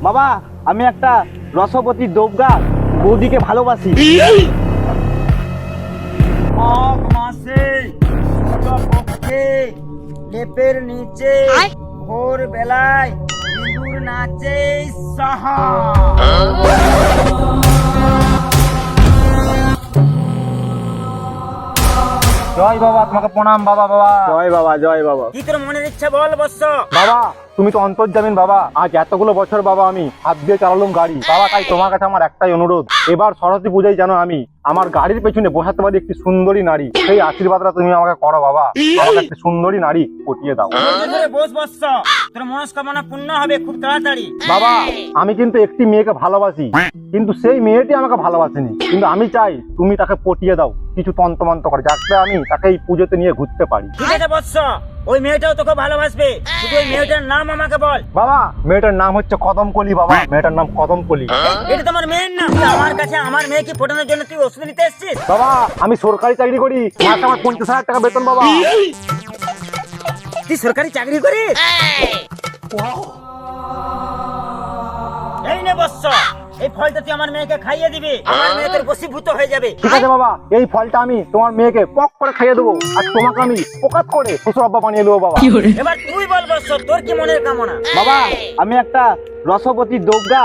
বাবা আমি একটা রসবতী দোবগা বৌদিকে ভালোবাসি। মাঘ মাসে পক্ষে লেপের নিচে ভোর বেলায় ইঁদুর নাচে সাহা। জয় বাবা, তোমাকে প্রণাম বাবা। বাবা জয় বাবা, জয় বাবা। কি তোর মনের ইচ্ছা বল বৎস। বাবা তুমি তো অন্তর্জামিন বাবা। আজ এতগুলো বছর বাবা আমি হাত দিয়ে চালালাম গাড়ি বাবা, তাই তোমার কাছে আমার একটাই অনুরোধ, এবার সরস্বতী পূজায় যেন আমি আমার গাড়ির পেছনে বসাতে পারি একটি সুন্দরী নারী। সেই আশীর্বাদটা তুমি আমাকে করো বাবা, আমাকে একটি সুন্দরী নারী পটিয়ে দাও। ধরে বস বৎস, তোর মনস্কামনা পূর্ণ হবে খুব তাড়াতাড়ি। বাবা আমি কিন্তু একটি মেয়েকে ভালোবাসি, কিন্তু সেই মেয়েটি আমাকে ভালোবাসেনি, কিন্তু আমি চাই তুমি তাকে পটিয়ে দাও কিছু তন্ত্রমন্ত্র করে, যাতে আমি তাকে এই পুজোতে নিয়ে ঘুরতে পারি। ঠিক আছে বৎস, ওই মেয়েটাও তোকে ভালোবাসবে, শুধু ওই মেয়েটার নাম আমাকে বল। বাবা মেয়েটার নাম হচ্ছে কদমকলি বাবা, মেয়েটার নাম কদমকলি। এটা তোমার মেয়ের নাম? তুই আমার কাছে আমার মেয়েকে ফোটানোর জন্য তুই ওষুধ নিতে এসেছিস? বাবা আমি সরকারি চাকরি করি, মাসে আমার 50,000 টাকা বেতন বাবা। তুই সরকারি চাকরি করিস? এই নে বৎস, এই ফলটা তুই আমার মেয়েকে খাইয়ে দিবি, আমার মেয়ে তোর বশীভূত হয়ে যাবে। ঠিক আছে বাবা, এই ফলটা আমি তোমার মেয়েকে পক করে খাইয়ে দেবো, আর তোমাকে আমি পোকাত করে শ্বশুর আব্বা বানিয়ে দেবো বাবা। এবার তুই বল বৎস, তোর কি মনের কামনা? বাবা আমি একটা রসবতী দোবগা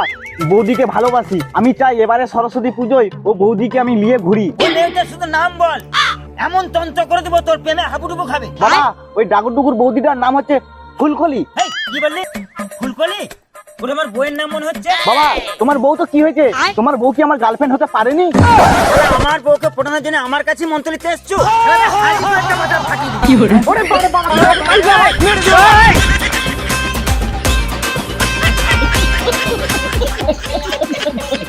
বৌদিকে ভালোবাসি। আমি চাই এবারে সরস্বতী পুজোয় ও বৌদিকে আমি নিয়ে ঘুরি। ওই মেয়েটার শুধু নাম বল, এমন তন্ত্র করে দেবো তোর প্রেমে হাবুডুবু খাবে। বাবা ওই ডাকুডুকুর বৌদিটার নাম হচ্ছে ফুলকলি। হেই, কি বললি? ফুলকলি? ওর আমার বইয়ের নাম মনে হচ্ছে। বাবা তোমার বউ তো কি হয়েছে? তোমার বউ কি আমার গার্লফ্রেন্ড হতে পারেনি? আমার বউকে পটানোর জন্য আমার কাছে মন্ত্রিতে এসছো? ওরে বাবা,